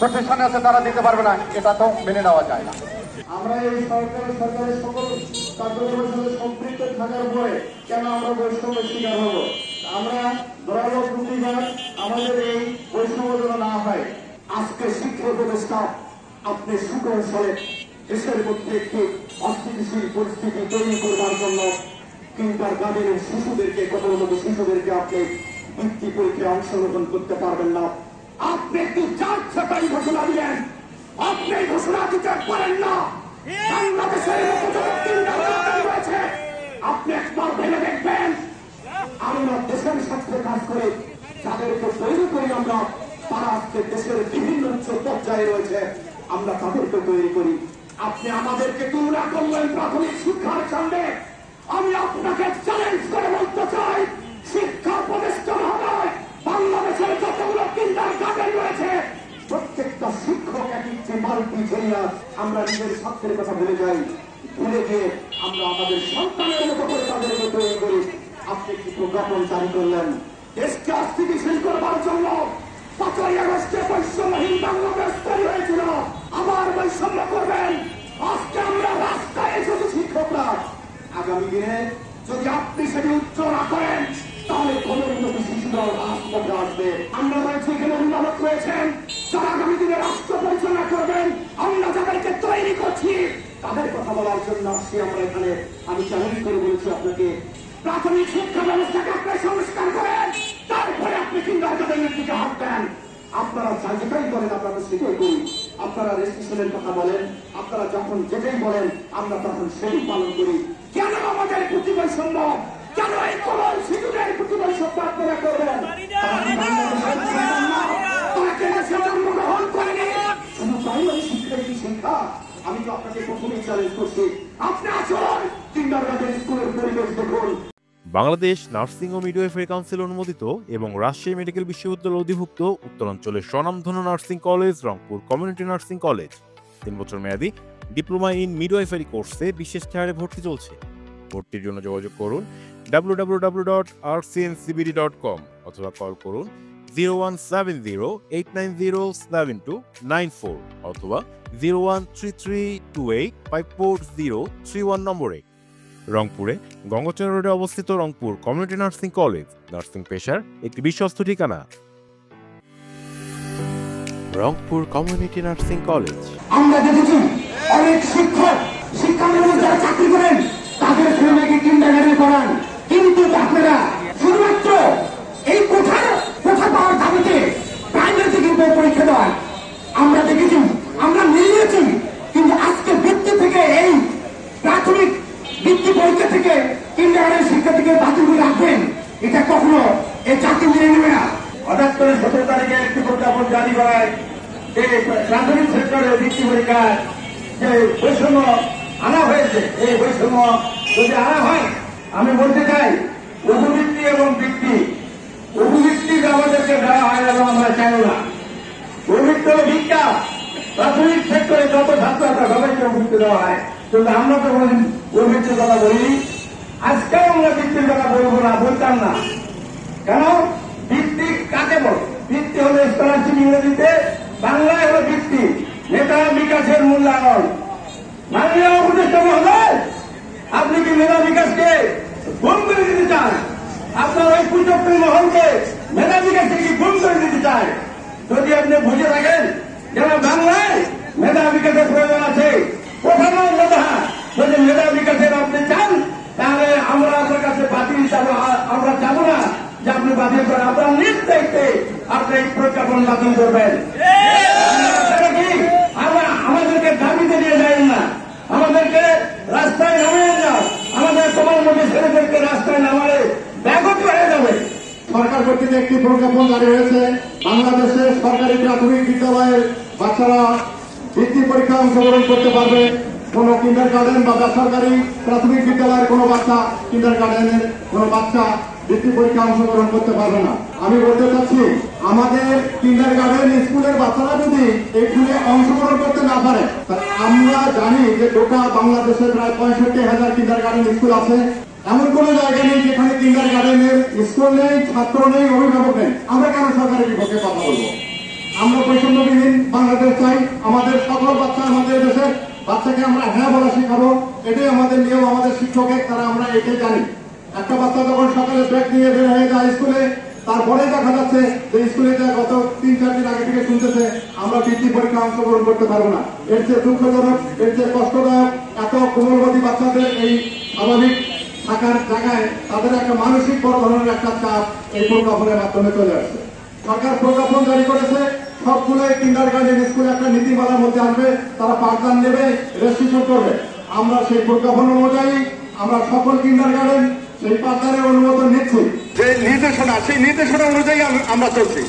প্রতিষ্ঠান আছে তারা দিতে পারবে না, এটা তো মেনে নেওয়া যায় না। আমরা এই সরকারের সকল কার্যক্রমের সাথে সম্পৃক্ত থাকার পরে কেন আমরা বৈষম্যের শিকার হব? আমরা দল প্রতিবাদ আমাদের এই বৈষম্য যেন না হয়। আজকে শিক্ষা উপদেষ্টা আপনি সুকৌশলে দেশের মধ্যে একটি অস্থিতিশীল পরিস্থিতি তৈরি করবার জন্য কিন্ডার গার্ডেনের শিশুদেরকে, কোমলমতি শিশুদেরকে আপনি বৃত্তি পরীক্ষায় অংশগ্রহণ করতে পারবেন না। আপনি একটি যাচ্ছেতাই ঘোষণা দিলেন, আপনি ঘোষণা দিতে পারেন না। বাংলাদেশের রয়েছে, আপনি একবার ভেবে দেখবেন। আমরা দেশের স্বার্থে কাজ করে যাদেরকে তৈরি করি আমরা, তারা আজকে দেশের বিভিন্ন উচ্চ পর্যায়ে রয়েছে, আমরা তাদেরকে তৈরি করি। আপনি আমাদেরকে তুলনা করলেন প্রাথমিক শিক্ষার সঙ্গে। আমি আপনাকে চ্যালেঞ্জ করে বলতে চাই, শিক্ষা উপদেষ্টা মহোদয়, বাংলাদেশের যতগুলো কিন্ডার গার্ডেন রয়েছে প্রত্যেকটা শিক্ষক একটি মাল্টি জেরিয়া। আমরা নিজের স্বার্থের কথা ভুলে যাই, ভুলে গিয়ে আমরা আমাদের সন্তানের মতো করে তাদেরকে তৈরি করি। আপনি কি প্রজ্ঞাপন জারি করলেন দেশকে অস্থিতিশীল করবার জন্য? 5ই আগস্টে বৈষম্যহীন বাংলাদেশ তৈরি হয়েছিল, আবার বৈষম্য করবেন। আজকে আমরা রাস্তায় এসেছি শিক্ষকরা, আগামী দিনে যদি আপনি সেটি উচ্চ না করেন তাহলে কোমলমতি শিশুরা রাজপথে আসবে। আমরা রয়েছি এখানে অভিভাবক রয়েছেন যারা আগামী দিনে রাষ্ট্র পরিচালনা করবেন। আমরা যাদেরকে তৈরি করছি তাদের কথা বলার জন্য আসছি আমরা এখানে। আমি চ্যালেঞ্জ করে বলেছি আপনাকে, প্রাথমিক শিক্ষা ব্যবস্থাকে আপনি সংস্কার করেন, তারপরে আপনি কিন্ডার গার্ডেনের দিকে হাত দেন। আপনারা যা যেটাই বলেন আমরা তো সেটাই করি। আপনারা রেজিস্ট্রেশনের কথা বলেন, আপনারা যখন যেটাই বলেন আমরা তখন সেই পালন করি। কেন আমাদের প্রতি বৈষম্য? কেন এই কোমল শিশুদের প্রতি বৈষম্য আপনারা করবেন? জন্মগ্রহণ করেনি, শুধু প্রাইমারি শিক্ষাই কি শিক্ষা? আমি তো আপনাকে প্রথমেই চ্যালেঞ্জ করছি, আপনি আসুন কিন্ডারগার্টেন স্কুলের পরিবেশ দেখুন। বাংলাদেশ নার্সিং ও মিডওয়াইফারি কাউন্সিল অনুমোদিত এবং রাজশাহী মেডিকেল বিশ্ববিদ্যালয় অধিভুক্ত উত্তরাঞ্চলের স্বনামধন্য nursing college Rangpur community nursing college 3 বছর মেয়াদী ডিপ্লোমা ইন মিডওয়াইফারি কোর্সে বিশেষ হারে ভর্তি চলছে। ভর্তির জন্য যোগাযোগ করুন www.rcncbd.com অথবা কল করুন 01708907294 অথবা 013328543031 নম্বরে। রংপুরে গঙ্গাচড়া রোডে অবস্থিত Rangpur community nursing college nursing পেশার একটি বিশ্বস্ত ঠিকানা। Rangpur community nursing college. আমরা দেখেছি অনেক শিক্ষক শিক্ষাঙ্গনে যারা চাকরি করেন তাদের ছেলেমেয়েকে কিন্ডারগার্টেনে পড়ান, কিন্তু আপনারা শুধুমাত্র এই কোঠা পাওয়ার দাবিতে প্রাইমারি থেকে পরীক্ষা দেওয়ান। আমরা দেখেছি, আমরা মিলিয়েছি, কিন্তু আজকে বৃত্তি থেকে এই প্রাথমিক বৃত্তি পরীক্ষা থেকে কিন্ডারগার্টেন শিক্ষা থেকে বাতিল করে রাখবেন, এটা কখনো এই চাকরি মেনে নেবে না। হঠাৎ করে 17 তারিখে একটি প্রজ্ঞাপন জারি করায় যে প্রাথমিক সেক্টরে বৃত্তি পরীক্ষায় যে বৈষম্য আনা হয়েছে, এই বৈষম্য যদি আনা হয়, আমি বলতে চাই উপবৃত্তি এবং বৃত্তি, উপবৃত্তি আমাদেরকে দেওয়া হয় এবং আমরা চাই না। উপবৃত্তি ও ভিক্ষা প্রাথমিক সেক্টরে যত ছাত্র আছে সবাইকে উপবৃত্তি দেওয়া হয়, কিন্তু আমরা তো উপবৃত্তির কথা বলিনি। আজকেও আমরা বৃত্তির কথা বলবো না, বলতাম না। কেন? বৃত্তি কাকে বলে? বৃত্তি হলো স্কলারশিপ, ইংরেজিতে, বাংলায় হলো বৃত্তি, মেধা বিকাশের মূল্যায়ন। মাননীয় উপদেষ্টা মহোদয়, আপনি কি মেধা বিকাশকে গুম করে দিতে চান? আপনার ওই কুচক্রী মহলকে মেধা বিকাশকে কি গুম করে দিতে চান? যদি আপনি বুঝে থাকেন যারা বাংলায় মেধা বিকাশের প্রয়োজন আছে, কোথাও মেধা, যদি মেধা বিকাশের আপনি চান তাহলে আমরা আপনার কাছে বাতিল যাবো, আমরা যাবো না যে আপনি বাতিল করেন। আপনার নিজ দায়িত্বে আপনি এই প্রজ্ঞাপন বাতিল করবেন। আমাদেরকে দাবিতে নিয়ে যায় না, আমাদেরকে রাস্তায় নামিয়ে যাও, আমাদের তোমার মধ্যে ছেলেদেরকে রাস্তায় নামালে ব্যাগত হয়ে যাবে। সরকার কর্তৃক একটি প্রজ্ঞাপন জারি হয়েছে, বাংলাদেশে সরকারি প্রাথমিক বিদ্যালয়ের বাচ্চারা বৃত্তি পরীক্ষা অংশগ্রহণ করতে পারবে। কোন কিন্ডারগার্টেন বা বেসরকারি প্রাথমিক বিদ্যালয়ের কোন বাচ্চা, কিন্ডারগার্টেনের কোন বাচ্চা বৃত্তি পরীক্ষা অংশগ্রহণ করতে পারবে না। আমি বলতে চাচ্ছি আমাদের কিন্ডারগার্টেন স্কুলের বাচ্চারা যদি এখানে অংশগ্রহণ করতে না পারে, আমরা জানি যে গোটা বাংলাদেশে প্রায় 65,000 কিন্ডারগার্টেন স্কুল আছে। এমন কোন জায়গা নেই যেখানে কিন্ডারগার্টেনের স্কুল নেই, ছাত্র নেই, অভিভাবক নেই। আমরা কেন সরকারের বিপক্ষে কথা বলবো? আমরা বৈষম্যবিহীন বাংলাদেশ চাই। আমাদের সকল বাচ্চা, আমাদের দেশের বাচ্চাকে আমরা হ্যাঁ বলা শিখাবো, এটাই আমাদের নিয়ম। আমাদের শিক্ষকের তারা আমরা এটাই জানি। একটা বাচ্চা যখন সকালে ব্যাগ নিয়ে বের হয়ে যায় স্কুলে, তারপরে দেখা যাচ্ছে যে স্কুলে যা গত 3-4 দিন আগে থেকে শুনতেছে আমরা বৃত্তি পরীক্ষা অংশগ্রহণ করতে পারবো না। এর চেয়ে দুঃখজনক, এর চেয়ে কষ্টদায়ক। এত কোমলমতি বাচ্চাদের এই স্বাভাবিক থাকার জায়গায় তাদের একটা মানসিক বড় ধরনের একটা চাপ এই প্রজ্ঞাপনের মাধ্যমে চলে আসছে। সরকার প্রজ্ঞাপন জারি করেছে, সবগুলো কিন্ডারগার্টেন স্কুলে একটা নীতিমালার মধ্যে আসবে, তারা পাঠদান নেবে, রেজিস্ট্রেশন করবে। আমরা সেই প্রজ্ঞাপন অনুযায়ী আমরা সকল কিন্ডারগার্টেন সেই পাঠদানের অনুমোদন নিচ্ছি। যে নির্দেশনা, সেই নির্দেশনা অনুযায়ী আমরা চলছি।